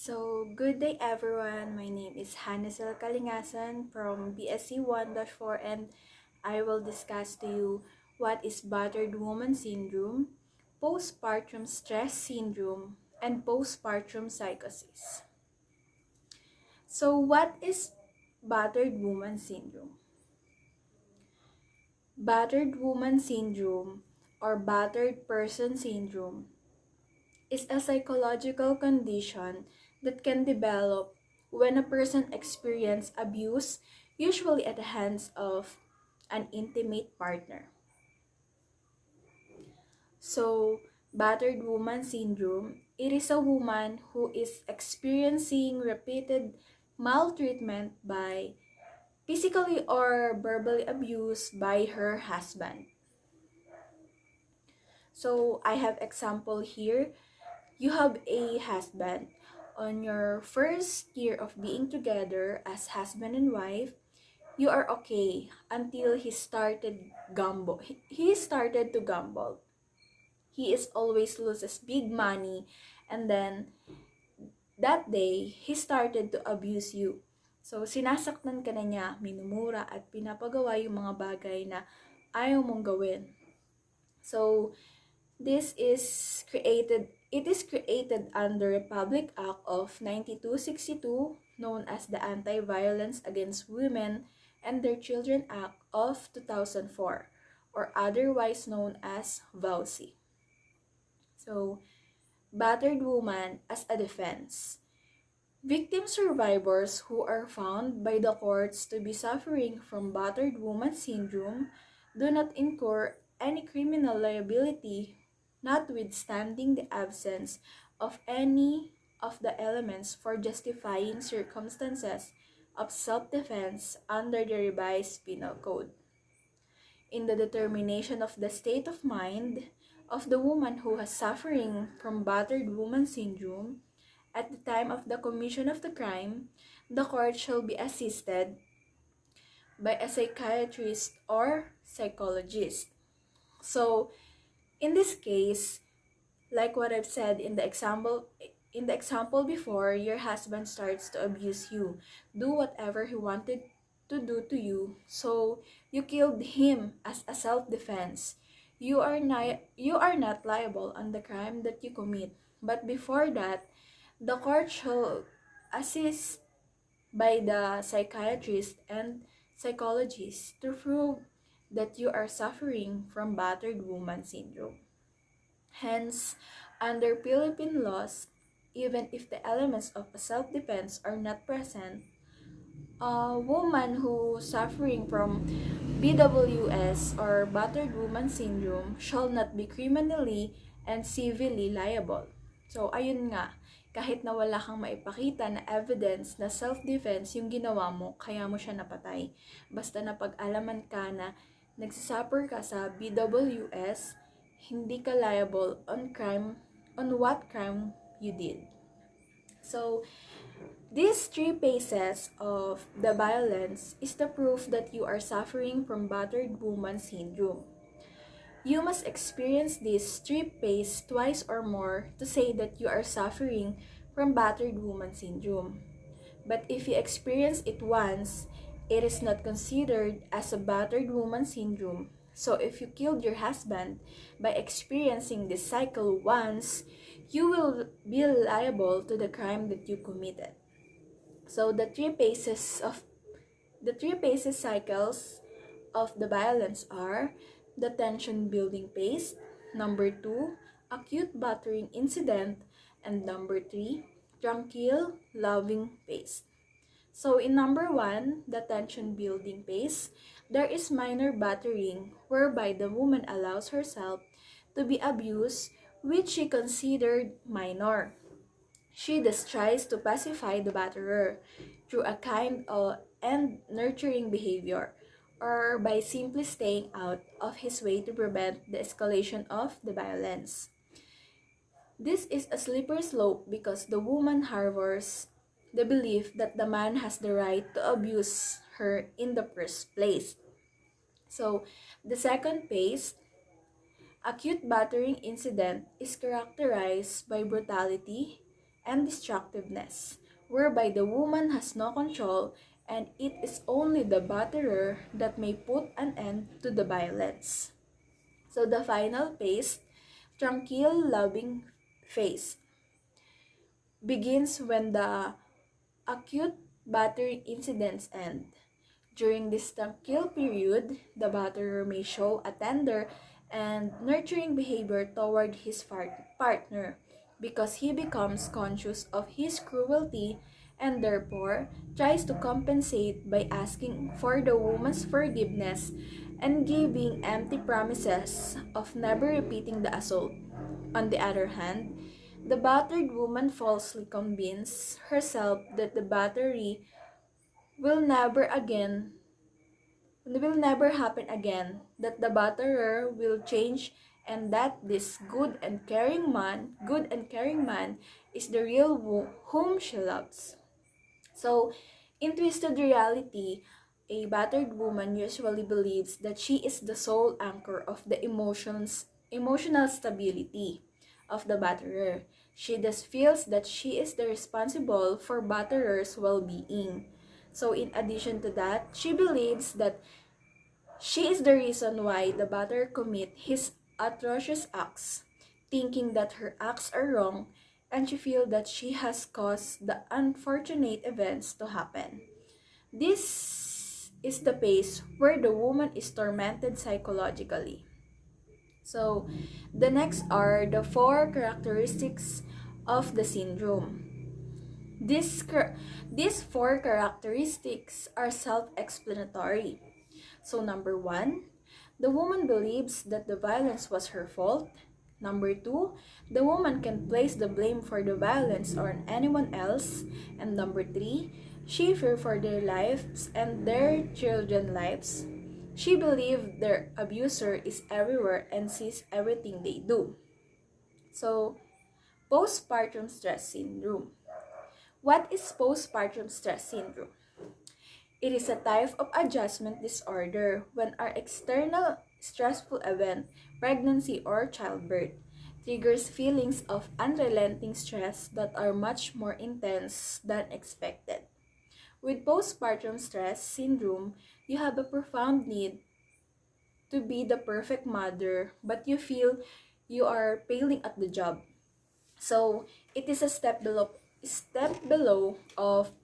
Good day everyone. My name is Hanesel Kalingasan from BSc 1-4 and I will discuss to you what is battered woman syndrome, postpartum stress syndrome, and postpartum psychosis. So what is battered woman syndrome? Battered woman syndrome or battered person syndrome is a psychological condition that can develop when a person experiences abuse, usually at the hands of an intimate partner. So, battered woman syndrome, it is a woman who is experiencing repeated maltreatment by physically or verbally abused by her husband. So, I have example here. You have a husband. On your first year of being together as husband and wife, you are okay until he started gamble. He started to gamble. He is always loses big money, and then that day he started to abuse you. So sinasaktan ka na niya, minumura at pinapagawa yung mga bagay na ayaw mong gawin. So it is created under Republic Act of 9262, known as the Anti-Violence Against Women and Their Children Act of 2004, or otherwise known as VAUSI. So, battered woman as a defense. Victim survivors who are found by the courts to be suffering from battered woman syndrome do not incur any criminal liability, notwithstanding the absence of any of the elements for justifying circumstances of self-defense under the revised penal code. In the determination of the state of mind of the woman who is suffering from battered woman syndrome, at the time of the commission of the crime, the court shall be assisted by a psychiatrist or psychologist. So, in this case, like what I've said in the example before, your husband starts to abuse you, do whatever he wanted to do to you, so you killed him as a self-defense. You are not liable on the crime that you commit. But before that, the court shall assist by the psychiatrist and psychologist to prove that you are suffering from battered woman syndrome. Hence, under Philippine laws, even if the elements of self-defense are not present, a woman who suffering from BWS or battered woman syndrome shall not be criminally and civilly liable. So, ayun nga, kahit na wala kang maipakita na evidence na self-defense yung ginawa mo, kaya mo siya napatay. Basta napag-alaman ka na nagsasuffer ka sa BWS, hindi ka liable on what crime you did. So, these three phases of the violence is the proof that you are suffering from battered woman syndrome. You must experience this three phases twice or more to say that you are suffering from battered woman syndrome. But if you experience it once, it is not considered as a battered woman syndrome. So if you killed your husband by experiencing this cycle once, you will be liable to the crime that you committed. So the three phases cycles of the violence are the tension building phase, number 2, acute battering incident, and number 3, tranquil loving phase. So in number 1, the tension building phase, there is minor battering whereby the woman allows herself to be abused, which she considered minor. She thus tries to pacify the batterer through a kind and nurturing behavior, or by simply staying out of his way to prevent the escalation of the violence. This is a slippery slope because the woman harbors the belief that the man has the right to abuse her in the first place. So, the second phase, acute battering incident, is characterized by brutality and destructiveness, whereby the woman has no control and it is only the batterer that may put an end to the violence. So the final phase, tranquil loving phase, begins when the acute battery incidents end. During this tranquil period, the batterer may show a tender and nurturing behavior toward his partner because he becomes conscious of his cruelty and therefore tries to compensate by asking for the woman's forgiveness and giving empty promises of never repeating the assault. On the other hand, the battered woman falsely convinces herself that the battery will never again will never happen again, that the batterer will change and that this good and caring man is the real whom she loves. So, in twisted reality, a battered woman usually believes that she is the sole anchor of the emotional stability of the batterer. She thus feels that she is the responsible for batterer's well-being. So in addition to that, she believes that she is the reason why the batterer commit his atrocious acts, thinking that her acts are wrong, and she feels that she has caused the unfortunate events to happen. This is the phase where the woman is tormented psychologically. So, the next are the 4 characteristics of the syndrome. These 4 characteristics are self-explanatory. So number 1, the woman believes that the violence was her fault. Number 2, the woman can place the blame for the violence on anyone else. And number 3, she fears for their lives and their children's lives. She believes their abuser is everywhere and sees everything they do. So, postpartum stress syndrome. What is postpartum stress syndrome? It is a type of adjustment disorder when our external stressful event, pregnancy or childbirth, triggers feelings of unrelenting stress that are much more intense than expected. With postpartum stress syndrome, you have a profound need to be the perfect mother, but you feel you are failing at the job. So, it is a step below of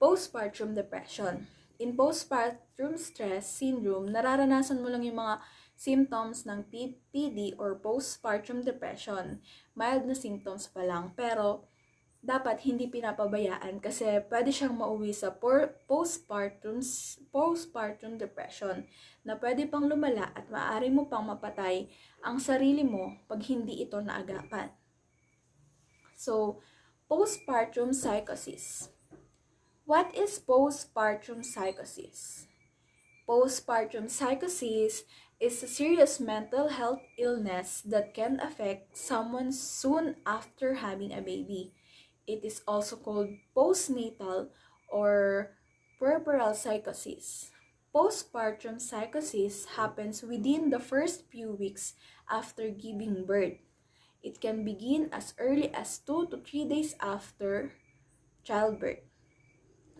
postpartum depression. In postpartum stress syndrome, nararanasan mo lang yung mga symptoms ng PD or postpartum depression. Mild na symptoms pa lang, pero dapat hindi pinapabayaan kasi pwede siyang mauwi sa postpartum depression na pwede pang lumala at maaari mo pang mapatay ang sarili mo pag hindi ito naagapan. So, postpartum psychosis. What is postpartum psychosis? Postpartum psychosis is a serious mental health illness that can affect someone soon after having a baby. It is also called postnatal or puerperal psychosis. Postpartum psychosis happens within the first few weeks after giving birth. It can begin as early as 2 to 3 days after childbirth.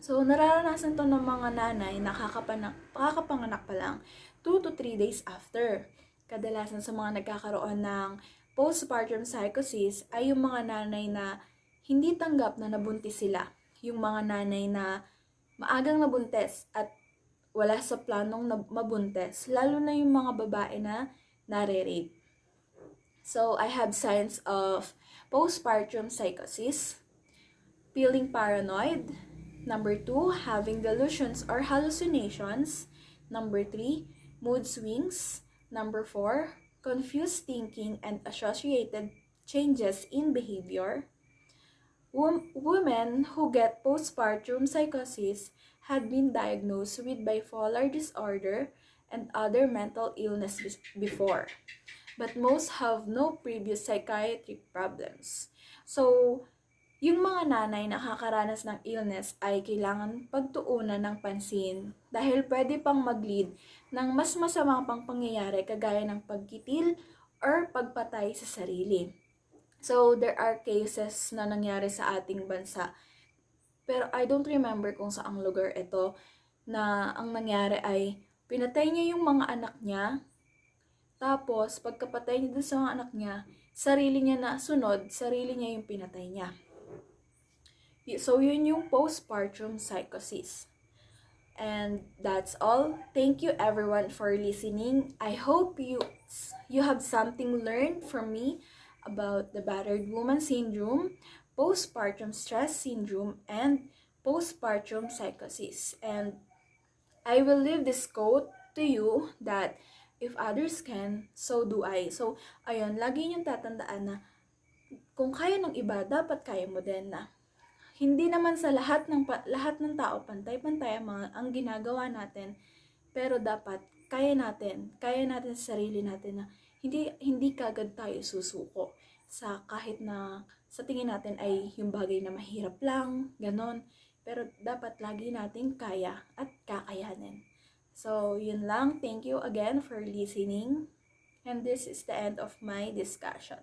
So, nararanasan to ng mga nanay na kakapanganak pa lang 2 to 3 days after. Kadalasan sa mga nagkakaroon ng postpartum psychosis ay yung mga nanay na hindi tanggap na nabuntis sila. Yung mga nanay na maagang nabuntis at wala sa planong mabuntis. Lalo na yung mga babae na nare-rape. So, I have signs of postpartum psychosis. Feeling paranoid. Number 2, having delusions or hallucinations. Number 3, mood swings. Number 4, confused thinking and associated changes in behavior. Women who get postpartum psychosis had been diagnosed with bipolar disorder and other mental illness before, but most have no previous psychiatric problems. So, yung mga nanay na nakakaranas ng illness ay kailangan pagtuunan ng pansin dahil pwede pang mag-lead ng mas masamang pang pangyayari kagaya ng pagkitil or pagpatay sa sarili. So, there are cases na nangyari sa ating bansa. Pero I don't remember kung saang lugar ito na ang nangyari ay pinatay niya yung mga anak niya. Tapos, pagkapatay niya dun sa mga anak niya, sarili niya na sunod, sarili niya yung pinatay niya. So, yun yung postpartum psychosis. And that's all. Thank you everyone for listening. I hope you have something learned from me about the battered woman syndrome, postpartum stress syndrome, and postpartum psychosis. And I will leave this quote to you that if others can, so do I. So, ayun, lagi niyong tatandaan na kung kaya ng iba, dapat kaya mo din na. Hindi naman sa lahat ng tao pantay-pantay ang ginagawa natin, pero dapat kaya natin sa sarili natin na hindi kagad tayo susuko sa kahit na sa tingin natin ay yung bagay na mahirap lang, ganon. Pero dapat lagi nating kaya at kakayanin. So, yun lang. Thank you again for listening. And this is the end of my discussion.